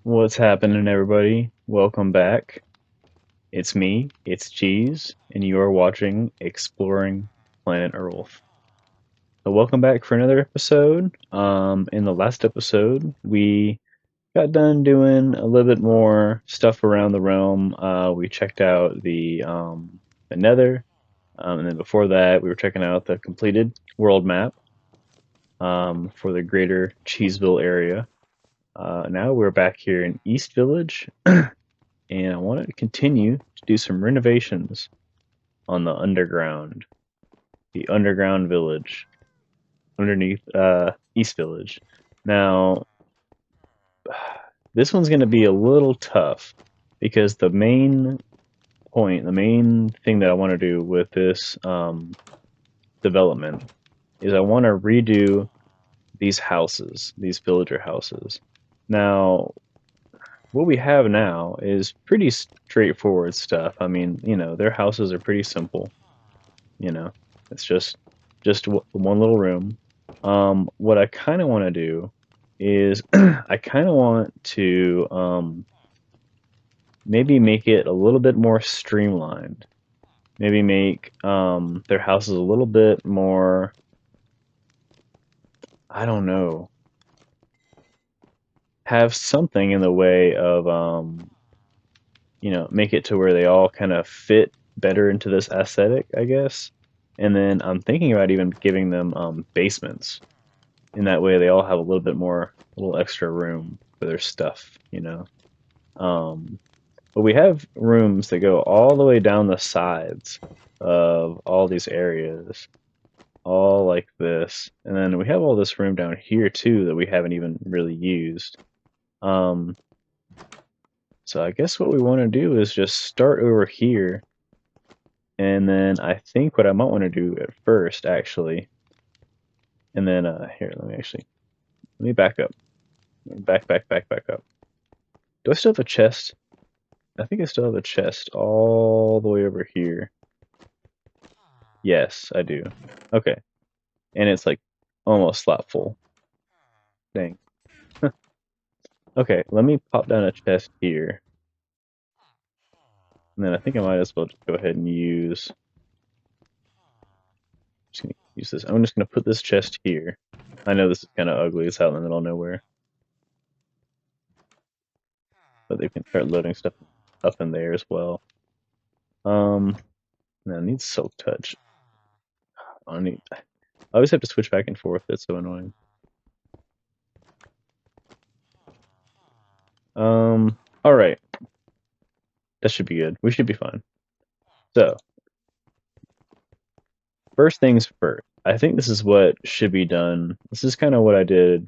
What's happening, everybody? Welcome back. It's me, it's Cheese, and you are watching Exploring Planet Earth. So welcome back for another episode. In the last episode, we got done doing a little bit more stuff around the realm. We checked out the Nether, and then before that, we were checking out the completed world map for the greater Cheeseville area. Now we're back here in East Village, and I want to continue to do some renovations on the underground village underneath East Village. Now, this one's going to be a little tough because the main thing that I want to do with this development is I want to redo these houses, these villager houses. Now, what we have now is pretty straightforward stuff. I mean, their houses are pretty simple. You know, it's just one little room. What I kind of want to do is I kind of want to maybe make it a little bit more streamlined. Maybe make their houses a little bit more, I don't know, have something in the way of make it to where they all kind of fit better into this aesthetic, I guess. And then I'm thinking about even giving them basements. In that way, they all have a little bit more, a little extra room for their stuff. Um, but we have rooms that go all the way down the sides of all these areas, all like this. And then we have all this room down here too that we haven't even really used. Um, so I guess what we want to do is just start over here. And then I think what I might want to do at first, actually, and then here, let me back up. Back up. Do I still have a chest? I think I still have a chest all the way over here. Yes, I do. Okay. And it's like almost slot full. Dang. Okay, let me pop down a chest here. And then I think I might as well just go ahead and just gonna use this. I'm just gonna put this chest here. I know this is kind of ugly. It's out in the middle of nowhere. But they can start loading stuff up in there as well. Now I need silk touch. I always have to switch back and forth. It's so annoying. All right. That should be good. We should be fine. So, first things first. I think this is what should be done. This is kind of what I did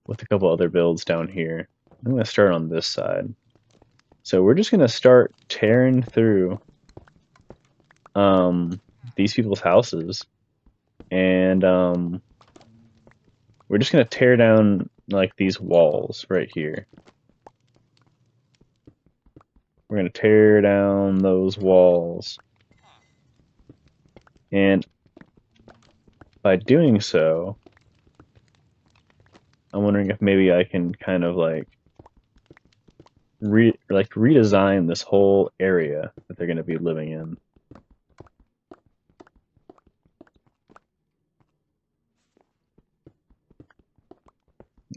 with a couple other builds down here. I'm going to start on this side. So we're just going to start tearing through these people's houses. And we're just going to tear down like these walls right here. We're going to tear down those walls. And by doing so, I'm wondering if maybe I can kind of like redesign this whole area that they're going to be living in.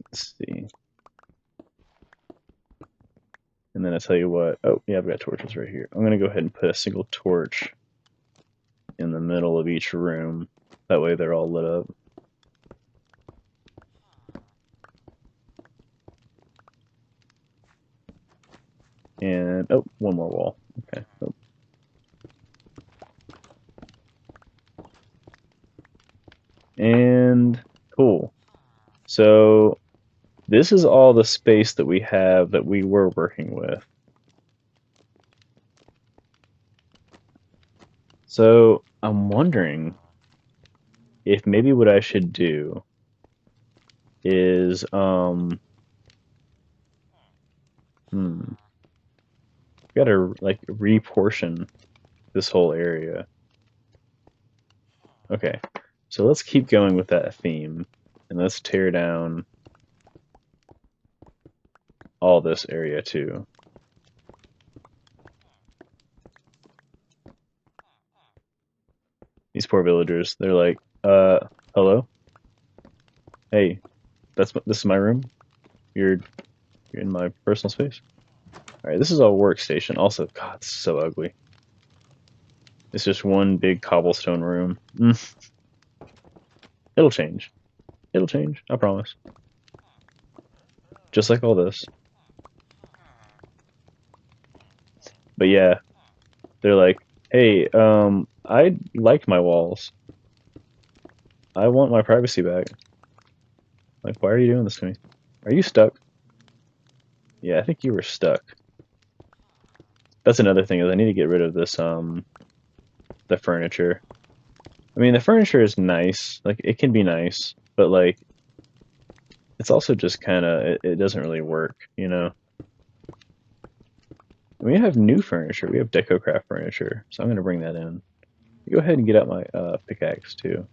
Let's see. And then I tell you what. Oh, yeah, I've got torches right here. I'm going to go ahead and put a single torch in the middle of each room. That way they're all lit up. And, oh, one more wall. Okay. Oh. And, cool. So, this is all the space that we have that we were working with. So, I'm wondering if maybe what I should do is, gotta, like, reportion this whole area. Okay, so let's keep going with that theme, and let's tear down all this area too. These poor villagers, they're like, hello? Hey, this is my room. You're in my personal space. All right, this is a workstation. Also, God, it's so ugly. It's just one big cobblestone room. It'll change. It'll change. I promise. Just like all this. But yeah, they're like, hey, I liked my walls. I want my privacy back. Like, why are you doing this to me? Are you stuck? Yeah, I think you were stuck. That's another thing is I need to get rid of this the furniture. I mean, the furniture is nice. Like it can be nice, but like it's also just kind of it doesn't really work, you know. We have new furniture. We have DecoCraft furniture, so I'm gonna bring that in. Go ahead and get out my pickaxe too.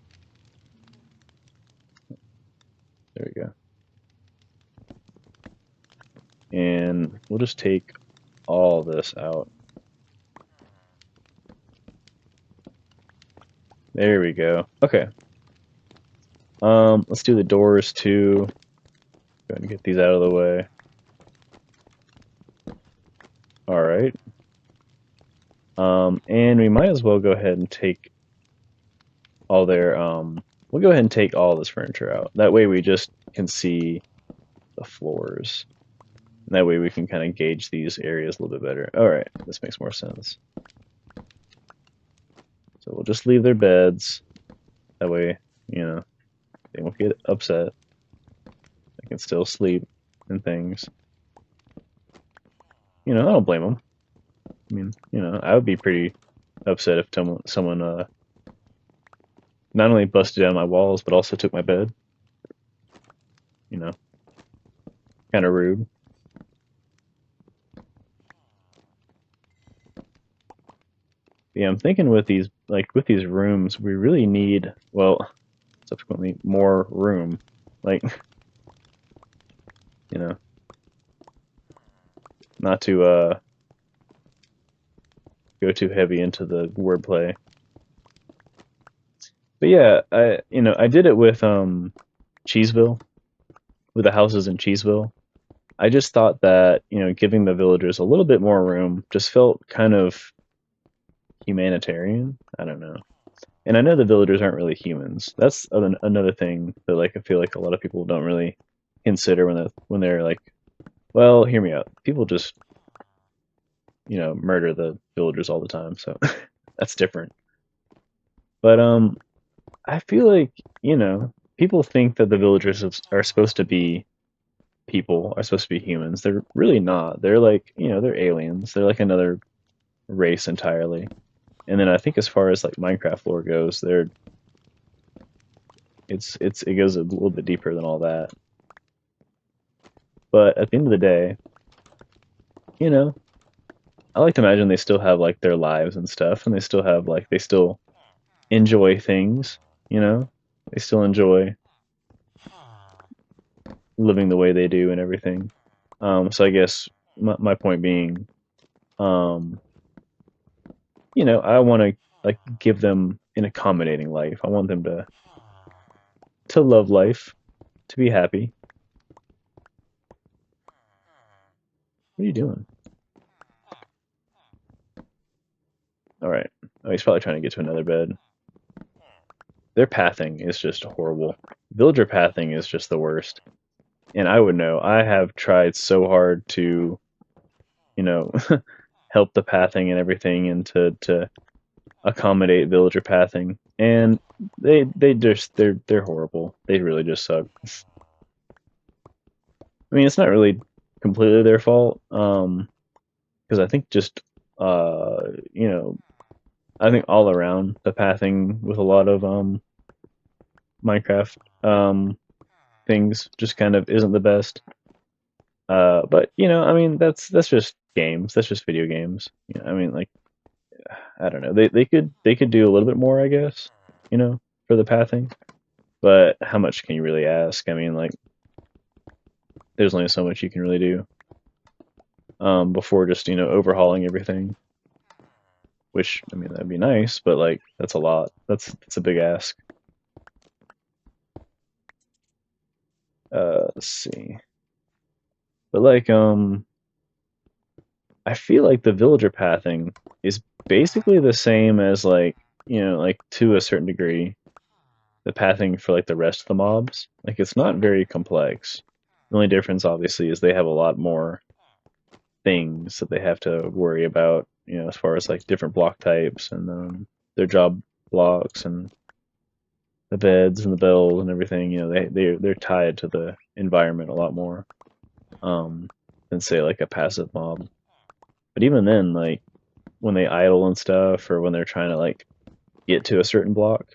There we go. And we'll just take all this out. There we go. Okay. Let's do the doors too. Go ahead and get these out of the way. All right. And we might as well go ahead and take all their we'll go ahead and take all this furniture out. That way we just can see the floors. That way we can kind of gauge these areas a little bit better. All right, this makes more sense. So we'll just leave their beds. That way, you know, they won't get upset. They can still sleep and things. You know, I don't blame them. I mean, you know, I would be pretty upset if someone not only busted down my walls but also took my bed. You know, kind of rude. Yeah, I'm thinking with these with these rooms, we really need, well, subsequently more room. Like, you know, not to go too heavy into the wordplay. But yeah, I did it with Cheeseville, with the houses in Cheeseville. I just thought that, giving the villagers a little bit more room just felt kind of humanitarian. I don't know. And I know the villagers aren't really humans. That's another thing that I feel like a lot of people don't really consider when they're like, well, hear me out. People just, murder the villagers all the time, so that's different. But I feel like, people think that the villagers are supposed to be people, are supposed to be humans. They're really not. They're like, they're aliens. They're like another race entirely. And then I think as far as like Minecraft lore goes, it goes a little bit deeper than all that. But at the end of the day, you know, I like to imagine they still have like their lives and stuff, and they still have they still enjoy things, you know? They still enjoy living the way they do and everything. So I guess my point being, um, I want to give them an accommodating life. I want them to love life, to be happy. What are you doing? All right. Oh, he's probably trying to get to another bed. Their pathing is just horrible. Villager pathing is just the worst. And I would know. I have tried so hard to, you know, help the pathing and everything and to accommodate villager pathing. And they're horrible. They really just suck. I mean, it's not really completely their fault. Because I think just you know, I think all around the pathing with a lot of Minecraft things just kind of isn't the best. But I mean, that's just games. That's just video games. I mean, like, I don't know. They could do a little bit more, I guess. For the pathing. But how much can you really ask? I mean, like, there's only so much you can really do. before just overhauling everything. Which I mean that'd be nice, but like that's a lot. That's a big ask. Let's see. But like I feel like the villager pathing is basically the same as like like to a certain degree the pathing for like the rest of the mobs. Like it's not very complex. The only difference obviously is they have a lot more things that they have to worry about, as far as like different block types and their job blocks and the beds and the bells and everything. They're tied to the environment a lot more um, than say like a passive mob. But even then, like when they idle and stuff, or when they're trying to like get to a certain block,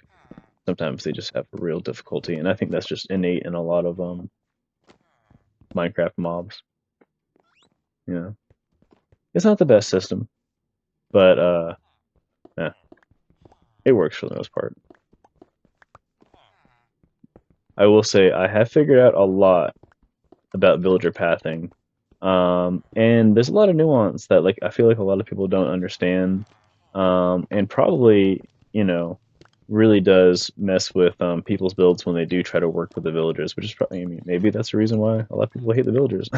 sometimes they just have real difficulty, and I think that's just innate in a lot of Minecraft mobs. You know, it's not the best system, but yeah, it works for the most part. I will say I have figured out a lot about villager pathing, and there's a lot of nuance that like I feel like a lot of people don't understand, and probably you know really does mess with people's builds when they do try to work with the villagers, which is probably, I mean, maybe that's the reason why a lot of people hate the villagers.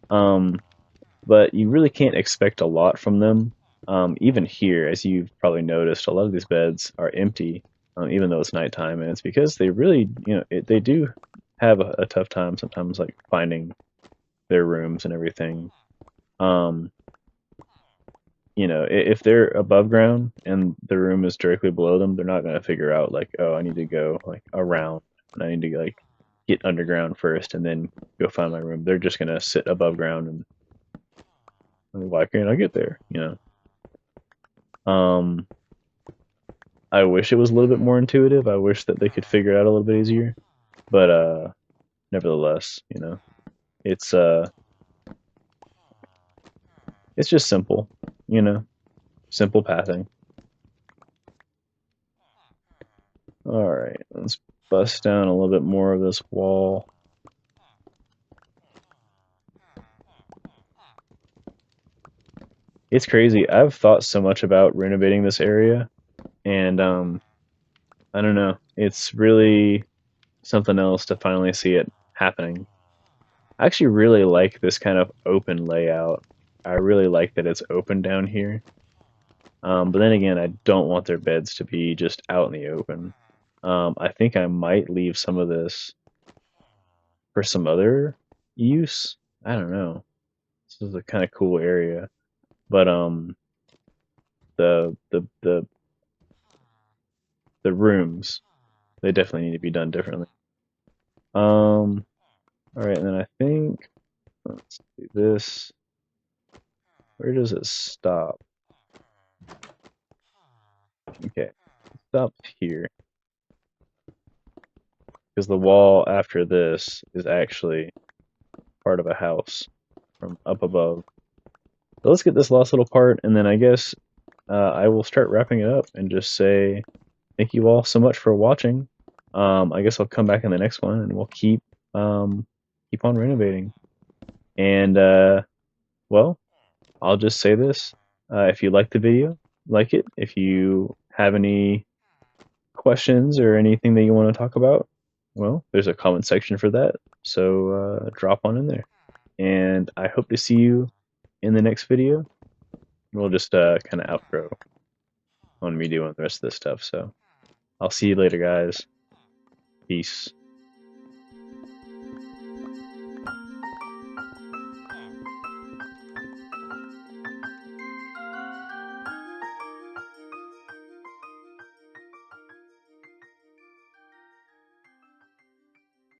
um, but you really can't expect a lot from them. Even here, as you've probably noticed, a lot of these beds are empty, even though it's nighttime, and it's because they really, they do have a tough time sometimes, like finding their rooms and everything. Um, if they're above ground and the room is directly below them, they're not gonna figure out like, oh, I need to go like around and I need to like get underground first and then go find my room. They're just gonna sit above ground and why can't I get there? Um, I wish it was a little bit more intuitive. I wish that they could figure it out a little bit easier. But nevertheless, it's uh it's just simple, you know, simple pathing. All right, let's bust down a little bit more of this wall. It's crazy. I've thought so much about renovating this area, and I don't know. It's really something else to finally see it happening. I actually really like this kind of open layout. I really like that it's open down here. But then again, I don't want their beds to be just out in the open. I think I might leave some of this for some other use. I don't know. This is a kind of cool area, but the the rooms, they definitely need to be done differently. All right, and then I think let's do this. Where does it stop? Okay, stop here because the wall after this is actually part of a house from up above. So let's get this last little part, and then I guess I will start wrapping it up and just say thank you all so much for watching. I guess I'll come back in the next one, and we'll keep on renovating. And well, I'll just say this: if you like the video, like it. If you have any questions or anything that you want to talk about, well, there's a comment section for that. So drop on in there. And I hope to see you in the next video. We'll just kind of outro on me doing the rest of this stuff. So I'll see you later, guys. Peace.